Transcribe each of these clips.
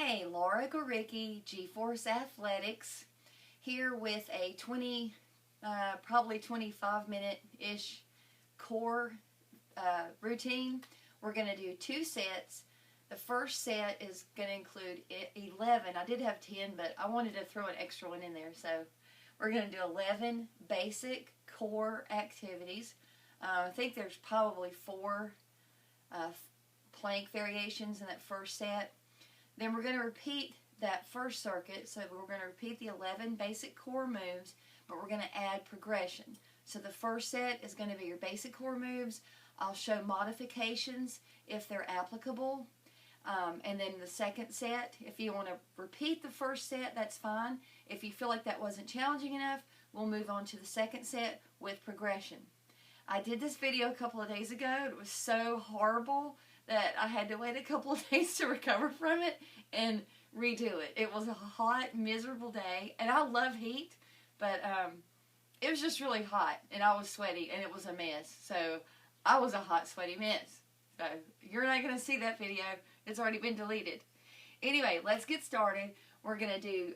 Hey, Laura Goricki, G-Force Athletics, here with a probably 25-minute-ish core routine. We're going to do 2 sets. The first set is going to include 11. I did have 10, but I wanted to throw an extra one in there. So we're going to do 11 basic core activities. I think there's probably 4 plank variations in that first set. Then we're going to repeat that first circuit. So we're going to repeat the 11 basic core moves, but we're going to add progression. So the first set is going to be your basic core moves. I'll show modifications if they're applicable. And then the second set, if you want to repeat the first set, that's fine. If you feel like that wasn't challenging enough, we'll move on to the second set with progression. I did this video a couple of days ago. It was so horrible that I had to wait a couple of days to recover from it and redo it. It was a hot, miserable day, and I love heat, but it was just really hot, and I was sweaty, and it was a mess. So I was a hot, sweaty mess. So you're not going to see that video. It's already been deleted. Anyway, let's get started. We're going to do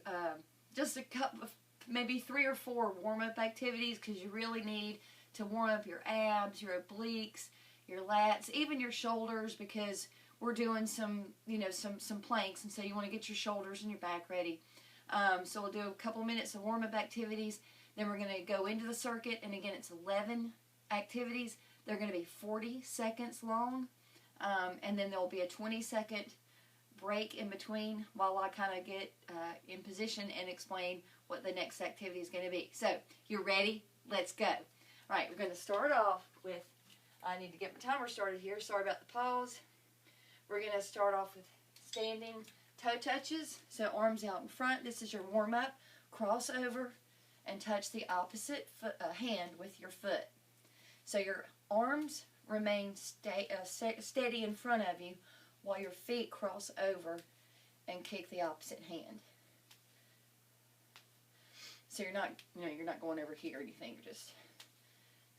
just a couple of, maybe 3 or 4 warm-up activities, because you really need to warm up your abs, your obliques, your lats, even your shoulders, because we're doing some planks, and so you want to get your shoulders and your back ready. So we'll do a couple minutes of warm-up activities. Then we're going to go into the circuit, and again, it's 11 activities. They're going to be 40 seconds long, and then there will be a 20-second break in between while I kind of get in position and explain what the next activity is going to be. So, you're ready? Let's go. All right, we're going to start off with, I need to get my timer started here. Sorry about the pause. We're going to start off with standing toe touches. So, arms out in front. This is your warm-up. Cross over and touch the opposite hand with your foot. So, your arms remain steady in front of you while your feet cross over and kick the opposite hand. So you're not going over here or anything. You're just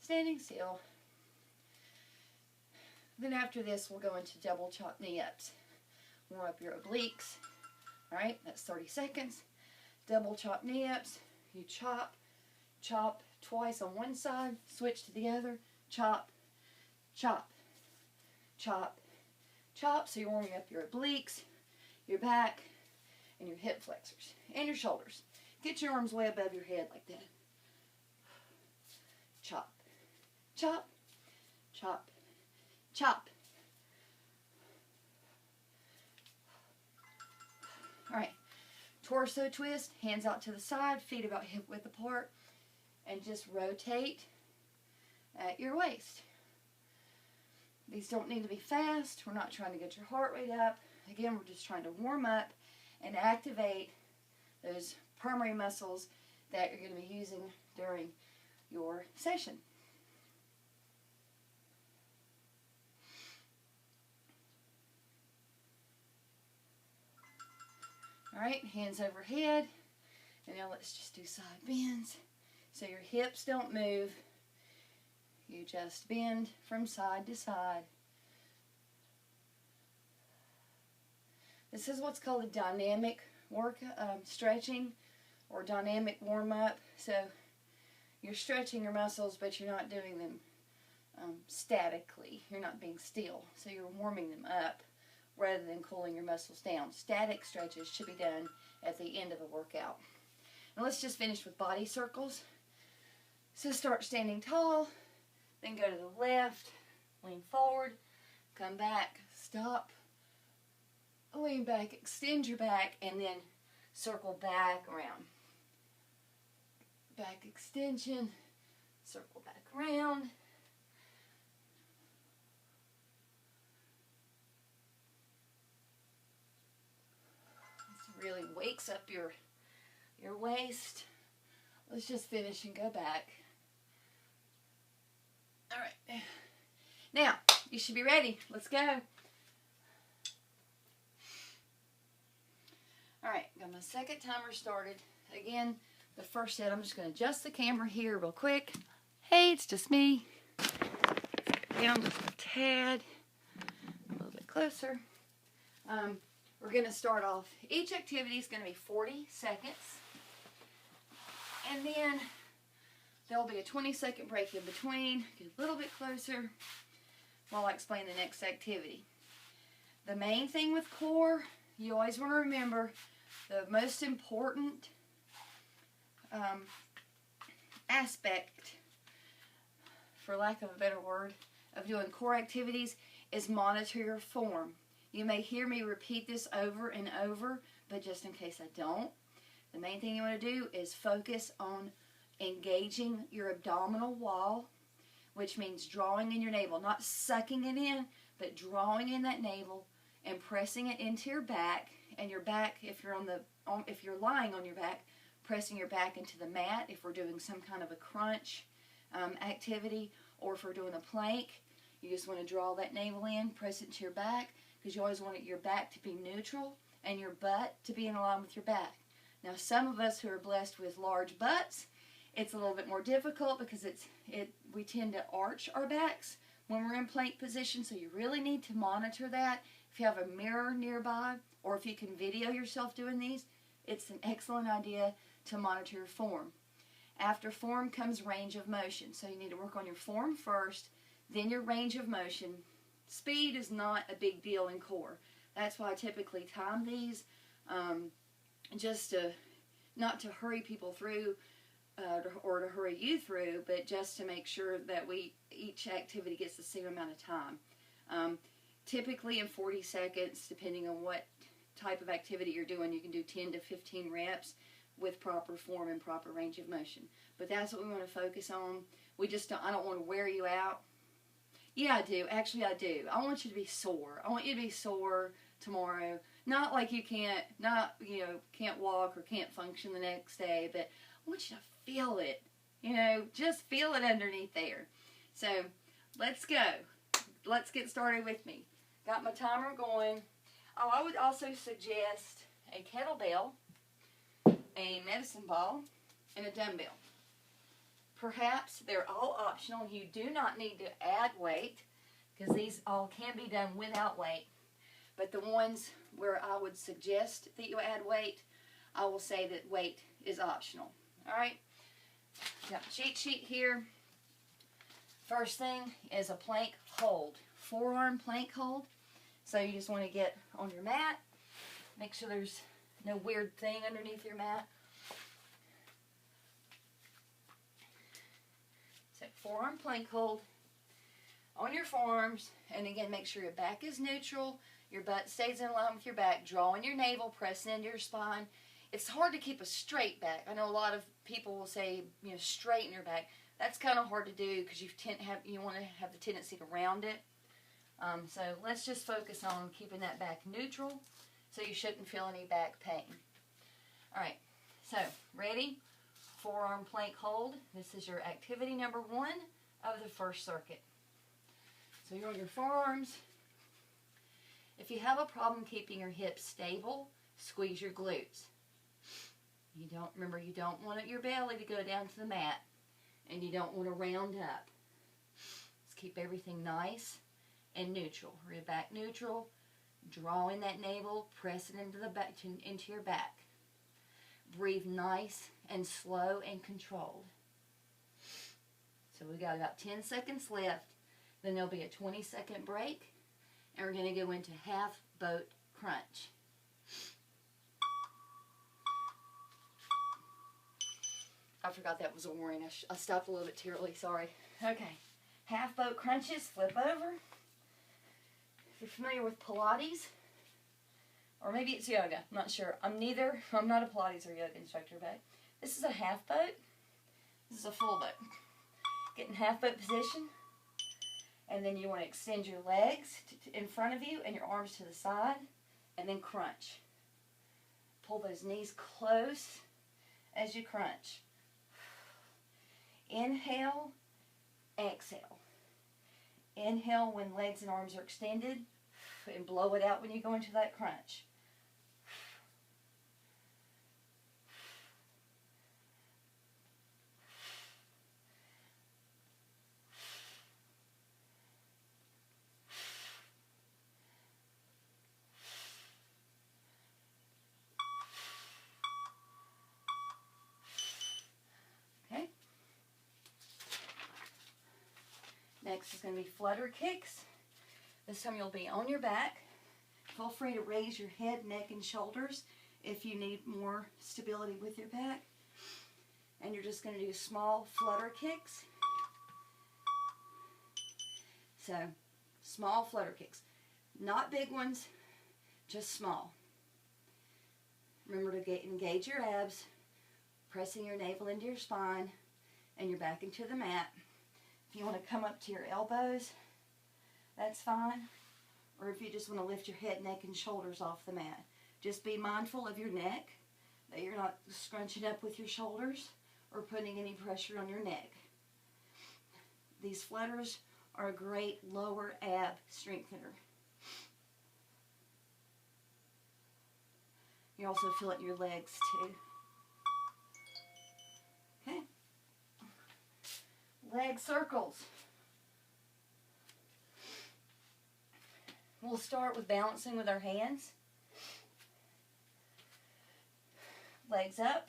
standing still. Then after this, we'll go into double chop knee ups. Warm up your obliques. All right, that's 30 seconds. Double chop knee ups. You chop twice on one side, switch to the other, chop, chop, chop, chop. So you're warming up your obliques, your back, and your hip flexors, and your shoulders. Get your arms way above your head like that. Chop, chop, chop, chop. All right, torso twist, hands out to the side, feet about hip width apart, and just rotate at your waist. These don't need to be fast. We're not trying to get your heart rate up. Again, we're just trying to warm up and activate those primary muscles that you're going to be using during your session. All right, hands overhead. And now let's just do side bends. So your hips don't move. You just bend from side to side. This is what's called a dynamic stretching or dynamic warm-up. So you're stretching your muscles, but you're not doing them statically. You're not being still. So you're warming them up rather than cooling your muscles down. Static stretches should be done at the end of the workout. Now let's just finish with body circles. So start standing tall. Then go to the left, lean forward, come back, stop, lean back, extend your back, and then circle back around. Back extension, circle back around. This really wakes up your waist. Let's just finish and go back. All right, now you should be ready. Let's go. All right, got my second timer started. Again, the first set, I'm just going to adjust the camera here real quick. Hey, it's just me. Down just a tad, a little bit closer. We're going to start off. Each activity is going to be 40 seconds. And then there'll be a 20-second break in between. Get a little bit closer while I explain the next activity. The main thing with core, you always want to remember the most important aspect, for lack of a better word, of doing core activities is monitor your form. You may hear me repeat this over and over, but just in case I don't, the main thing you want to do is focus on engaging your abdominal wall, which means drawing in your navel, not sucking it in, but drawing in that navel and pressing it into your back, and your back, if you're lying on your back, pressing your back into the mat if we're doing some kind of a crunch activity, or if we're doing a plank, you just want to draw that navel in, press it into your back, because you always want your back to be neutral and your butt to be in line with your back. Now, some of us who are blessed with large butts, it's a little bit more difficult because we tend to arch our backs when we're in plank position, so you really need to monitor that. If you have a mirror nearby, or if you can video yourself doing these, it's an excellent idea to monitor your form. After form comes range of motion, so you need to work on your form first, then your range of motion. Speed is not a big deal in core. That's why I typically time these, just to, not to hurry people through or to hurry you through, but just to make sure that each activity gets the same amount of time. Typically in 40 seconds, depending on what type of activity you're doing, you can do 10 to 15 reps with proper form and proper range of motion. But that's what we want to focus on. I don't want to wear you out. Yeah, I do. Actually, I do. I want you to be sore. I want you to be sore tomorrow. Not like you can't walk or can't function the next day, but I want you to feel it. Just feel it underneath there. So, let's go. Let's get started with me. Got my timer going. Oh, I would also suggest a kettlebell, a medicine ball, and a dumbbell. Perhaps they're all optional. You do not need to add weight, because these all can be done without weight. But the ones where I would suggest that you add weight, I will say that weight is optional. Alright? Got a cheat sheet here. First thing is a plank hold. Forearm plank hold. So you just want to get on your mat. Make sure there's no weird thing underneath your mat. So forearm plank hold on your forearms. And again, make sure your back is neutral. Your butt stays in line with your back. Drawing your navel, pressing into your spine. It's hard to keep a straight back. I know a lot of people will say, straighten your back. That's kind of hard to do because you want to have the tendency to round it. So let's just focus on keeping that back neutral, so you shouldn't feel any back pain. Alright, so ready? Forearm plank hold. This is your activity number 1 of the first circuit. So you're on your forearms. If you have a problem keeping your hips stable, squeeze your glutes. You don't want your belly to go down to the mat, and you don't want to round up. Let's keep everything nice and neutral. Rib back neutral, drawing that navel, press it into your back. Breathe nice and slow and controlled. So we got about 10 seconds left. Then there'll be a 20-second break, and we're going to go into half boat crunch. I forgot that was a warning. I stopped a little bit too early, sorry. Okay, half boat crunches, flip over. If you're familiar with Pilates, or maybe it's yoga, I'm not sure. I'm not a Pilates or yoga instructor, but this is a half boat. This is a full boat. Get in half boat position, and then you want to extend your legs in front of you and your arms to the side, and then crunch. Pull those knees close as you crunch. Inhale, exhale. Inhale when legs and arms are extended, and blow it out when you go into that crunch. Next is going to be flutter kicks. This time you'll be on your back. Feel free to raise your head, neck, and shoulders if you need more stability with your back. And you're just going to do small flutter kicks. So, small flutter kicks. Not big ones, just small. Remember to engage your abs, pressing your navel into your spine and your back into the mat. If you want to come up to your elbows, that's fine. Or if you just want to lift your head, neck, and shoulders off the mat. Just be mindful of your neck, that you're not scrunching up with your shoulders or putting any pressure on your neck. These flutters are a great lower ab strengthener. You also feel it in your legs too. Okay. Leg circles. We'll start with balancing with our hands. Legs up,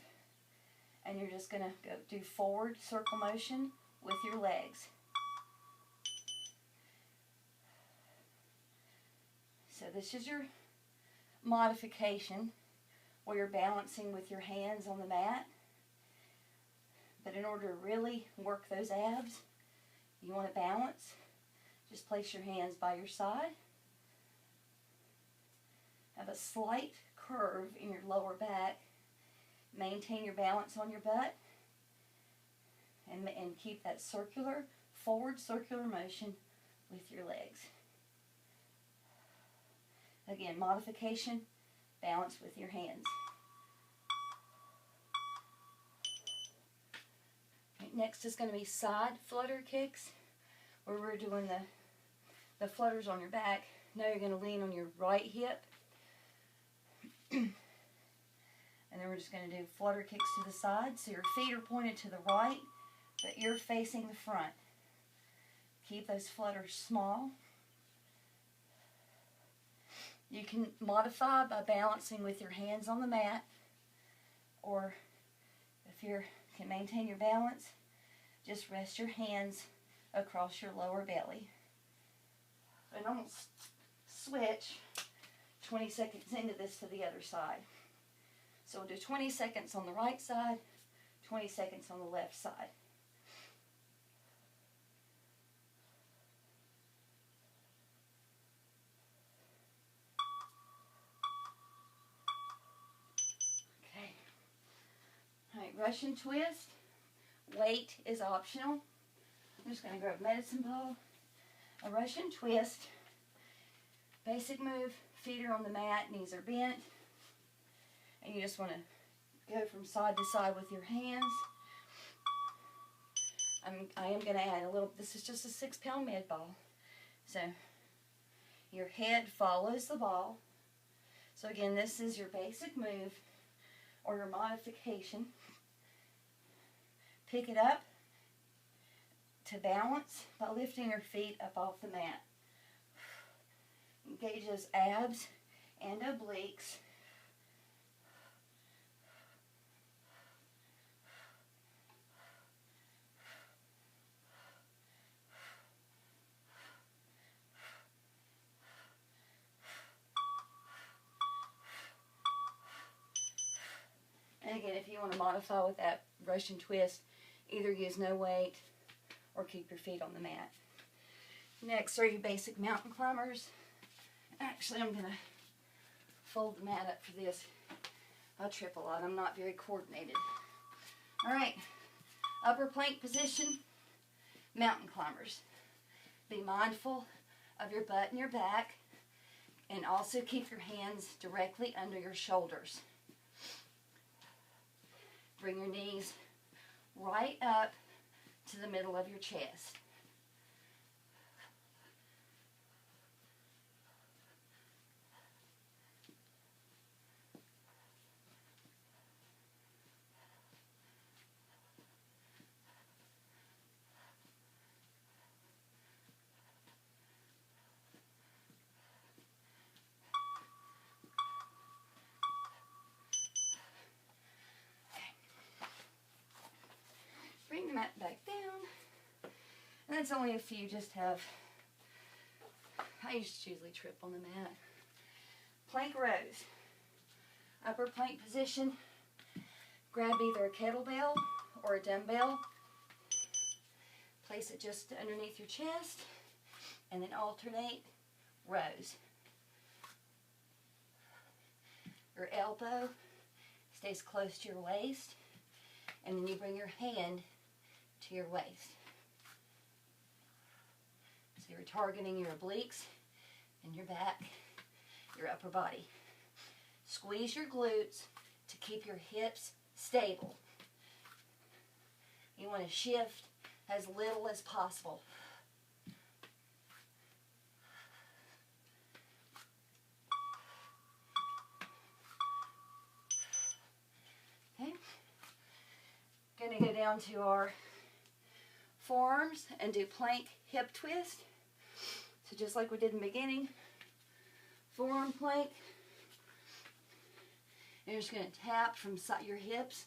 and you're just going to go do forward circle motion with your legs. So this is your modification where you're balancing with your hands on the mat. But in order to really work those abs, you want to balance. Just place your hands by your side. Have a slight curve in your lower back. Maintain your balance on your butt. And keep that circular, forward circular motion with your legs. Again, modification, balance with your hands. Next is going to be side flutter kicks, where we're doing the flutters on your back. Now you're going to lean on your right hip. And then we're just going to do flutter kicks to the side. So your feet are pointed to the right, but you're facing the front. Keep those flutters small. You can modify by balancing with your hands on the mat, or if you can maintain your balance, just rest your hands across your lower belly. And I'm going to switch 20 seconds into this to the other side. So we'll do 20 seconds on the right side, 20 seconds on the left side. Okay. All right, Russian twist. Weight is optional. I'm just going to grab a medicine ball. A Russian twist. Basic move. Feet are on the mat, knees are bent. And you just want to go from side to side with your hands. I am going to add a little, this is just a 6-pound med ball. So your head follows the ball. So again, this is your basic move or your modification. Pick it up to balance by lifting your feet up off the mat. Engage those abs and obliques. And again, if you want to modify with that Russian twist, either use no weight or keep your feet on the mat. Next are your basic mountain climbers. Actually, I'm going to fold the mat up for this. I trip a lot. I'm not very coordinated. All right, upper plank position, mountain climbers. Be mindful of your butt and your back, and also keep your hands directly under your shoulders. Bring your knees right up to the middle of your chest. Bring the mat back down. And it's only a few, just have, I usually trip on the mat. Plank rows. Upper plank position. Grab either a kettlebell or a dumbbell. Place it just underneath your chest. And then alternate rows. Your elbow stays close to your waist. And then you bring your hand to your waist. So you're targeting your obliques and your back, your upper body. Squeeze your glutes to keep your hips stable. You want to shift as little as possible. Okay. Going to go down to our forearms and do plank hip twist. So just like we did in the beginning, forearm plank. And you're just going to tap from your hips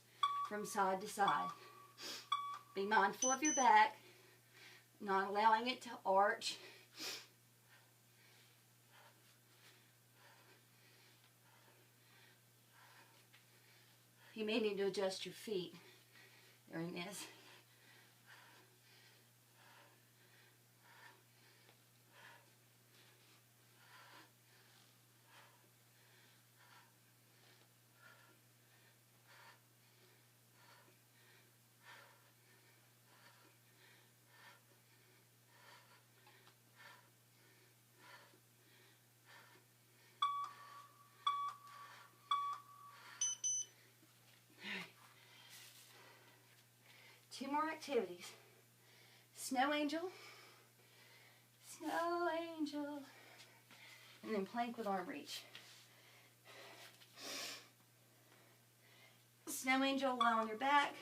from side to side. Be mindful of your back, not allowing it to arch. You may need to adjust your feet during this. Two more activities. Snow angel, snow angel, and then plank with arm reach. Snow angel, lie on your back,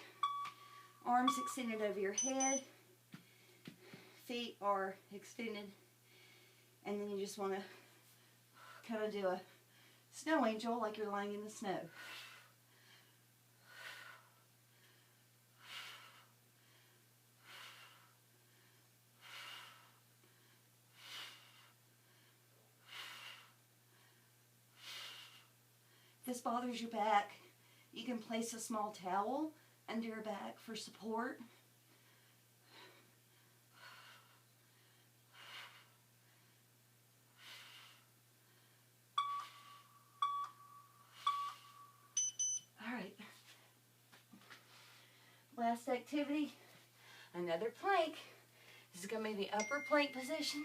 arms extended over your head, feet are extended, and then you just want to kind of do a snow angel like you're lying in the snow. If this bothers your back, you can place a small towel under your back for support. All right. Last activity, another plank. This is going to be the upper plank position.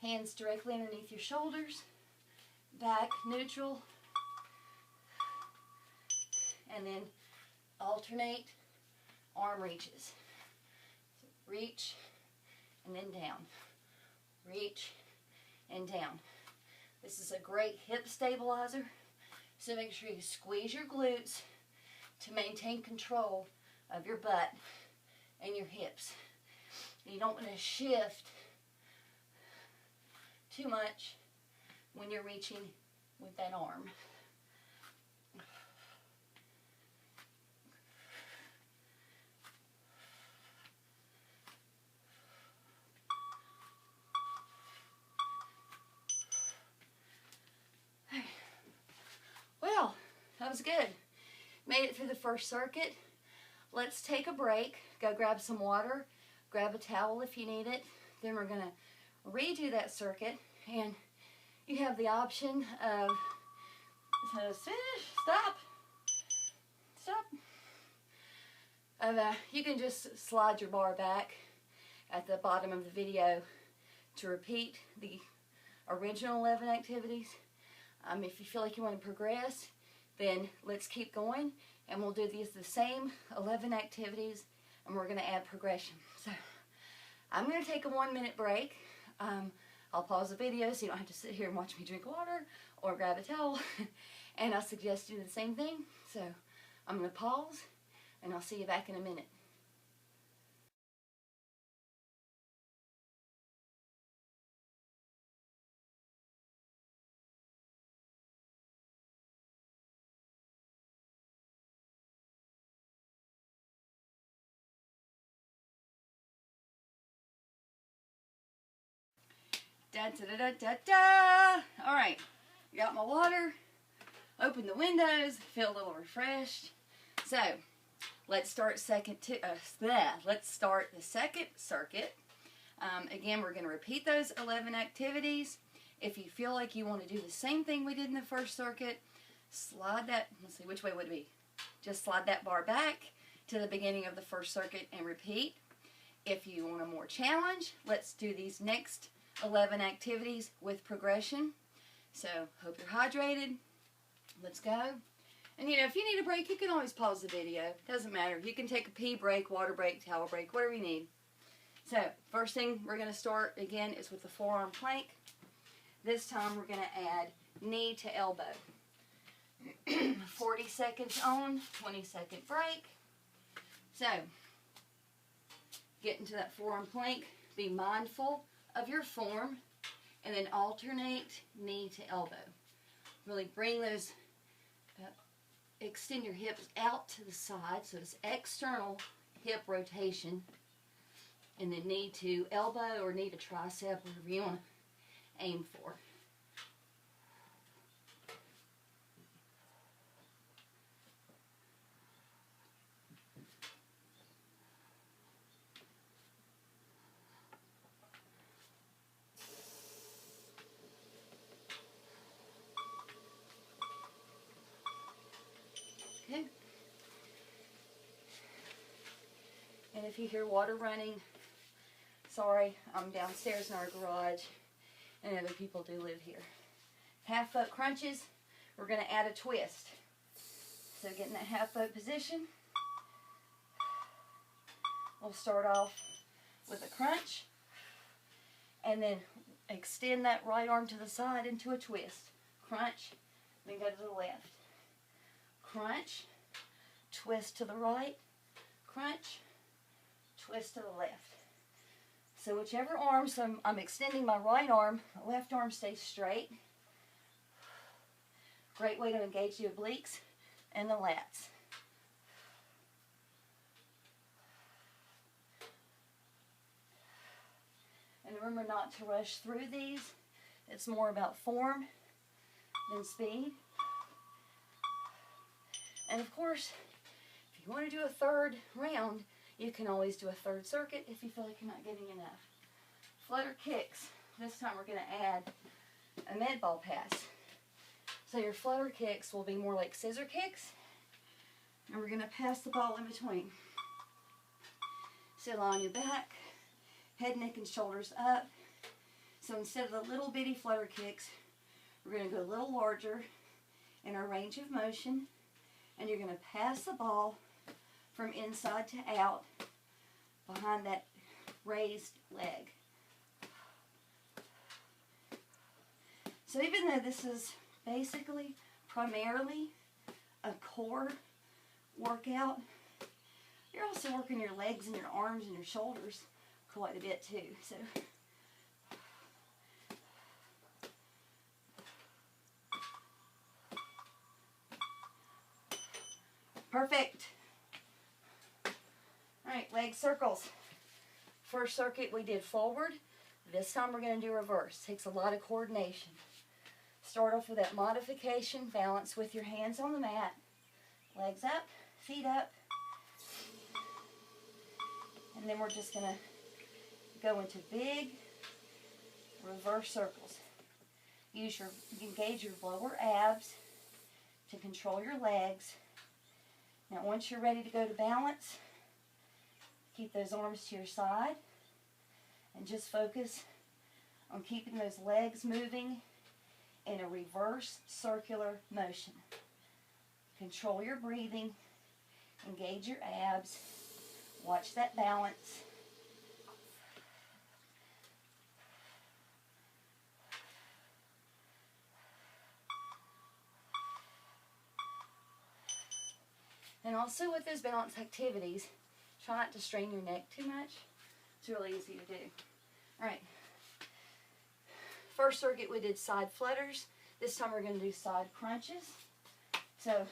Hands directly underneath your shoulders, back neutral, and then alternate arm reaches. So reach and then down, reach and down. This is a great hip stabilizer, so make sure you squeeze your glutes to maintain control of your butt and your hips. You don't want to shift too much when you're reaching with that arm. Well, that was good. Made it through the first circuit. Let's take a break. Go grab some water. Grab a towel if you need it. Then we're going to redo that circuit, and you have the option of you can just slide your bar back at the bottom of the video to repeat the original 11 activities. If you feel like you want to progress, then let's keep going, and we'll do the same 11 activities, and we're going to add progression. So I'm going to take a 1-minute break. I'll pause the video so you don't have to sit here and watch me drink water or grab a towel. And I suggest you do the same thing. So I'm going to pause, and I'll see you back in a minute. Da da da da da. All right, got my water. Open the windows. Feel a little refreshed. So, let's start let's start the second circuit. Again, we're going to repeat those 11 activities. If you feel like you want to do the same thing we did in the first circuit, slide that. Let's see, which way would it be? Just slide that bar back to the beginning of the first circuit and repeat. If you want a more challenge, let's do these next 11 activities with progression. So, hope you're hydrated. Let's go. And if you need a break, you can always pause the video. Doesn't matter. You can take a pee break, water break, towel break, whatever you need. So, first thing we're going to start again is with the forearm plank. This time we're going to add knee to elbow. 40 seconds on, 20-second break. So, get into that forearm plank. Be mindful of your form, and then alternate knee to elbow. Really bring those, extend your hips out to the side, so it's external hip rotation, and then knee to elbow or knee to tricep, whatever you want to aim for. Okay. And if you hear water running, sorry, I'm downstairs in our garage, and other people do live here. Half foot crunches, we're going to add a twist. So get in that half foot position. We'll start off with a crunch, and then extend that right arm to the side into a twist. Crunch, then go to the left. Crunch, twist to the right, crunch, twist to the left. So whichever arm, so I'm extending my right arm, my left arm stays straight. Great way to engage the obliques and the lats. And remember not to rush through these. It's more about form than speed. And of course, if you want to do a third round, you can always do a third circuit if you feel like you're not getting enough. Flutter kicks. This time we're going to add a med ball pass. So your flutter kicks will be more like scissor kicks. And we're going to pass the ball in between. Sit on your back, head, neck, and shoulders up. So instead of the little bitty flutter kicks, we're going to go a little larger in our range of motion. And you're going to pass the ball from inside to out behind that raised leg. So even though this is basically primarily a core workout, you're also working your legs and your arms and your shoulders quite a bit too. So perfect. Alright, leg circles. First circuit we did forward. This time we're going to do reverse. Takes a lot of coordination. Start off with that modification. Balance with your hands on the mat. Legs up, feet up. And then we're just going to go into big reverse circles. Engage your lower abs to control your legs. Now once you're ready to go to balance, keep those arms to your side and just focus on keeping those legs moving in a reverse circular motion. Control your breathing, engage your abs, watch that balance. And also with those balance activities, try not to strain your neck too much. It's really easy to do. Alright. First circuit we did side flutters. This time we're going to do side crunches. So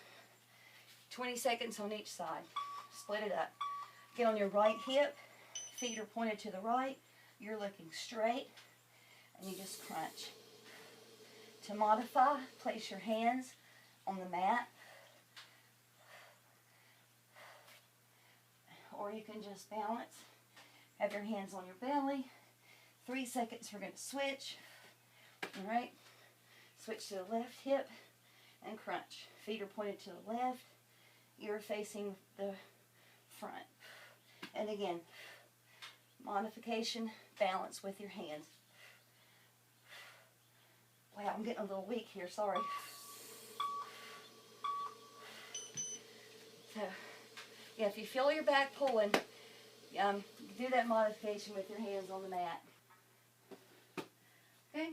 20 seconds on each side. Split it up. Get on your right hip. Feet are pointed to the right. You're looking straight. and you just crunch. To modify, place your hands on the mat, or you can just balance. Have your hands on your belly. 3 seconds, we're going to switch. All right, switch to the left hip and crunch. Feet are pointed to the left, ear facing the front. And again, modification, balance with your hands. Wow, I'm getting a little weak here, sorry. So, yeah, if you feel your back pulling, do that modification with your hands on the mat. Okay,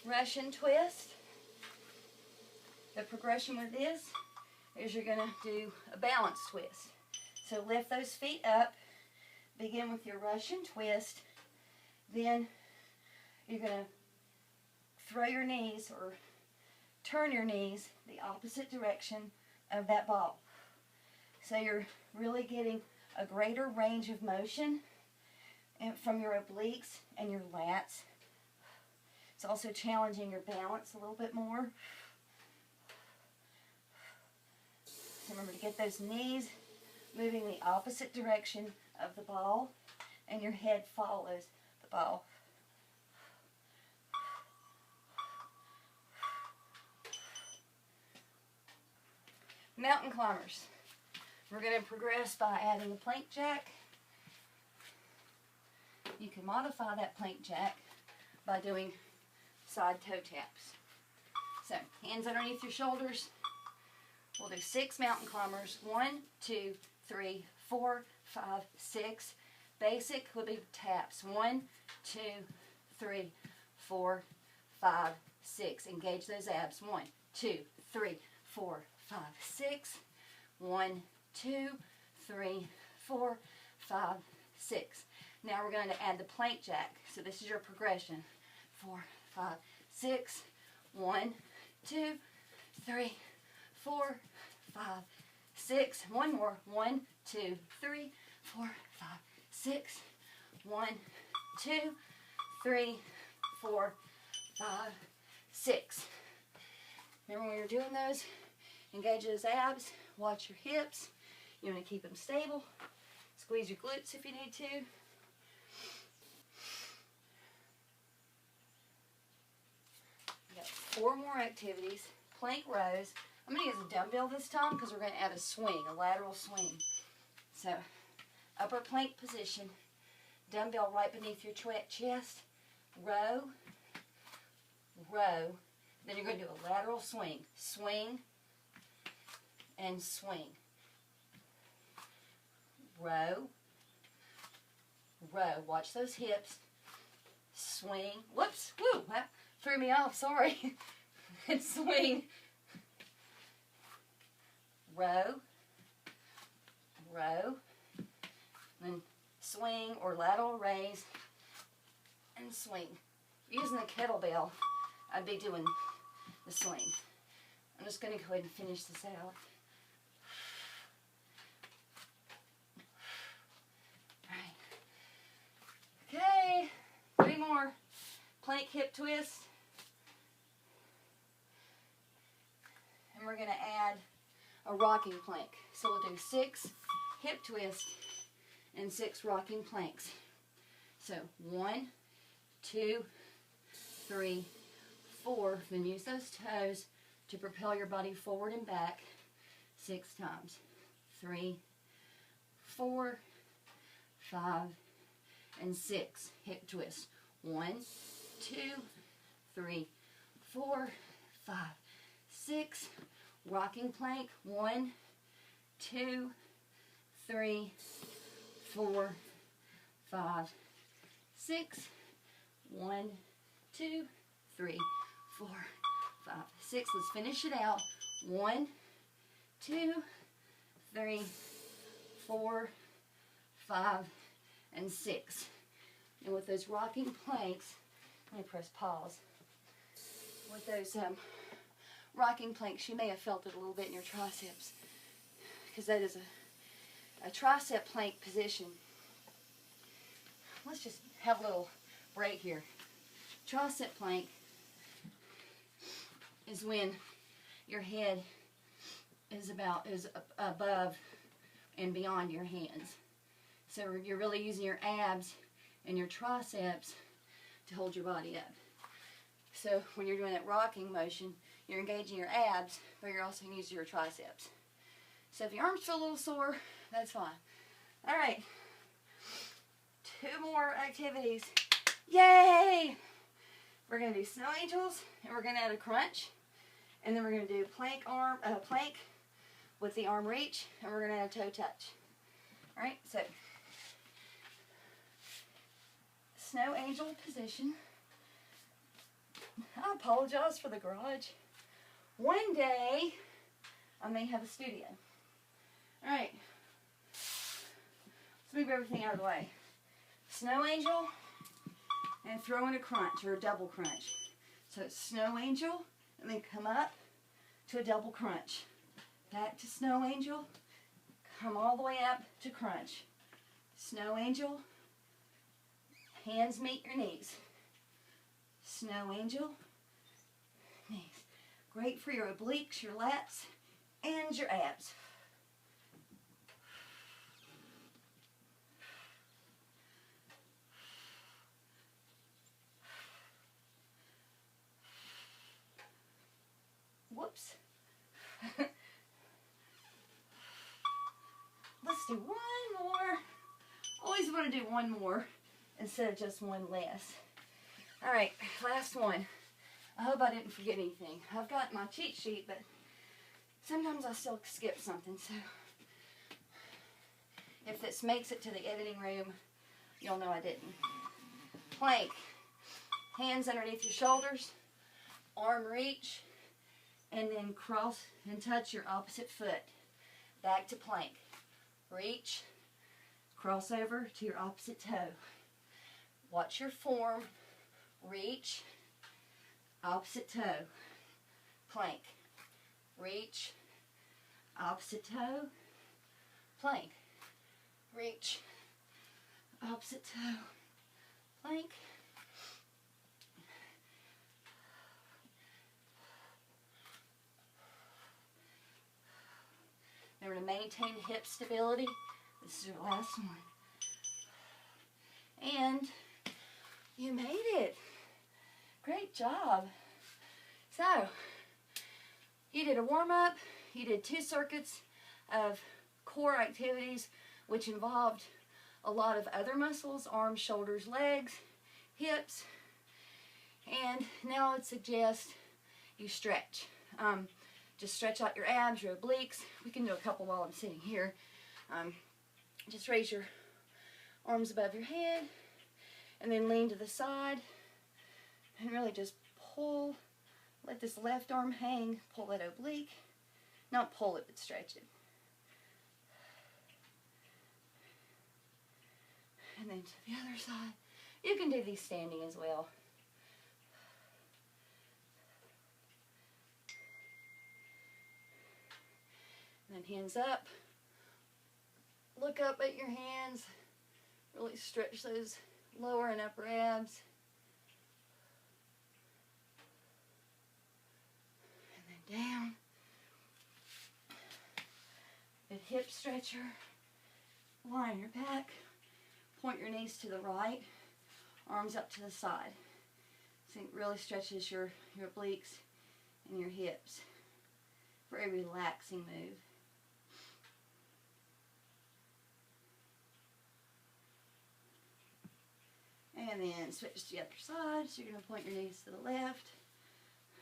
Russian twist. The progression with this is you're going to do a balance twist. So lift those feet up, begin with your Russian twist, then you're going to throw your knees or turn your knees the opposite direction of that ball. So you're really getting a greater range of motion from your obliques and your lats. It's also challenging your balance a little bit more. So remember to get those knees moving the opposite direction of the ball, and your head follows the ball. Mountain climbers. We're going to progress by adding a plank jack. You can modify that plank jack by doing side toe taps. So, hands underneath your shoulders. We'll do 6 mountain climbers. 1, 2, 3, 4, 5, 6. Basic will be taps. 1, 2, 3, 4, 5, 6. Engage those abs. 1, 2, 3, 4, 5, 6. 1, 2, 3, 4, 5, 6. Now we're going to add the plank jack. So this is your progression. 4, 5, 6. 1, 2, 3, 4, 5, 6. One more. 1, 2, 3, 4, 5, 6. 1, 2, 3, 4, 5, 6. Remember when you're doing those, engage those abs, watch your hips. You want to keep them stable. Squeeze your glutes if you need to. We got 4 more activities. Plank rows. I'm going to use a dumbbell this time because we're going to add a swing, a lateral swing. So, upper plank position. Dumbbell right beneath your chest. Row. Row. Then you're going to do a lateral swing. Swing and swing. Row. Row. Watch those hips. Swing. Whoops. Woo. That threw me off. Sorry. And swing. Row. Row. Then swing or lateral raise. And swing. Using the kettlebell, I'd be doing the swing. I'm just going to go ahead and finish this out. Okay, 3 more. Plank hip twist. And we're going to add a rocking plank. So we'll do 6 hip twists and 6 rocking planks. So 1, 2, 3, 4. Then use those toes to propel your body forward and back 6 times. 3, 4, 5, and 6 hip twists. 1, 2, 3, 4, 5, 6. Rocking plank. 1, 2, 3, 4, 5, 6. 1, 2, 3, 4, 5, 6. Let's finish it out. 1, 2, 3, 4, 5, and 6. And with those rocking planks, let me press pause. With those rocking planks, you may have felt it a little bit in your triceps, because that is a tricep plank position. Let's just have a little break here. Tricep plank is when your head is above and beyond your hands. So you're really using your abs and your triceps to hold your body up. So when you're doing that rocking motion, you're engaging your abs, but you're also using your triceps. So if your arms feel a little sore, that's fine. All right, 2 more activities. Yay! We're gonna do snow angels, and we're gonna add a crunch, and then we're gonna do plank with the arm reach, and we're gonna add a toe touch. All right, so snow angel position. I apologize for the garage. One day, I may have a studio. All right, let's move everything out of the way. Snow angel, and throw in a crunch, or a double crunch. So it's snow angel, and then come up to a double crunch. Back to snow angel, come all the way up to crunch. Snow angel, hands meet your knees. Snow angel, knees. Great for your obliques, your lats, and your abs. Whoops. Let's do one more. Always want to do one more instead of just one less. All right, last one. I hope I didn't forget anything. I've got my cheat sheet, but sometimes I still skip something. So if this makes it to the editing room, you'll know I didn't. Plank. Hands underneath your shoulders. Arm reach. And then cross and touch your opposite foot. Back to plank. Reach. Cross over to your opposite toe. Watch your form. Reach. Opposite toe. Plank. Reach. Opposite toe. Plank. Reach. Opposite toe. Plank. Remember to maintain hip stability. This is your last one. And you made it. Great job. So, you did a warm-up. You did 2 circuits of core activities, which involved a lot of other muscles, arms, shoulders, legs, hips. And now I would suggest you stretch. Just stretch out your abs, your obliques. We can do a couple while I'm sitting here. Just raise your arms above your head and then lean to the side and really just pull. Let this left arm hang. Pull that oblique. Not pull it, but stretch it. And then to the other side. You can do these standing as well. And then hands up. Look up at your hands. Really stretch those lower and upper abs. And then down. Good hip stretcher. Line your back. Point your knees to the right. Arms up to the side. So it really stretches your obliques and your hips. Very relaxing move. And then switch to the other side. So you're going to point your knees to the left.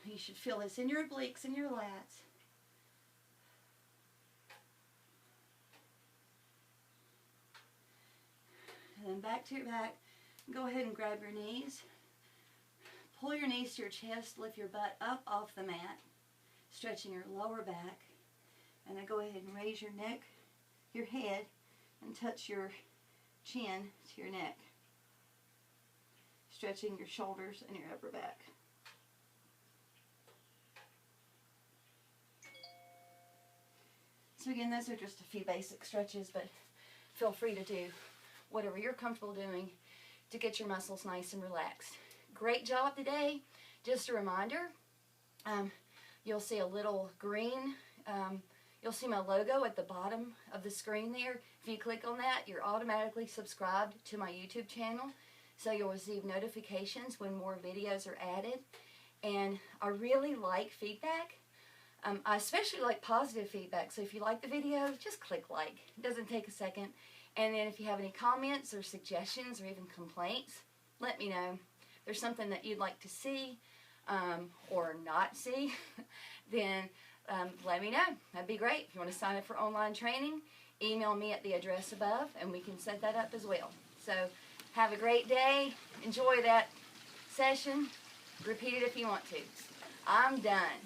You should feel this in your obliques and your lats. And then back to your back. Go ahead and grab your knees. Pull your knees to your chest. Lift your butt up off the mat. Stretching your lower back. And then go ahead and raise your neck, your head, and touch your chin to your neck. Stretching your shoulders and your upper back. So again, those are just a few basic stretches, but feel free to do whatever you're comfortable doing to get your muscles nice and relaxed. great job today. Just a reminder, you'll see a little green, you'll see my logo at the bottom of the screen there. If you click on that, you're automatically subscribed to my YouTube channel, so you'll receive notifications when more videos are added. And I really like feedback. I especially like positive feedback, so if you like the video, just click like. It doesn't take a second. And then if you have any comments or suggestions or even complaints, let me know. If there's something that you'd like to see or not see, then let me know. That'd be great. If you want to sign up for online training, email me at the address above and we can set that up as well. So have a great day. Enjoy that session. Repeat it if you want to. I'm done.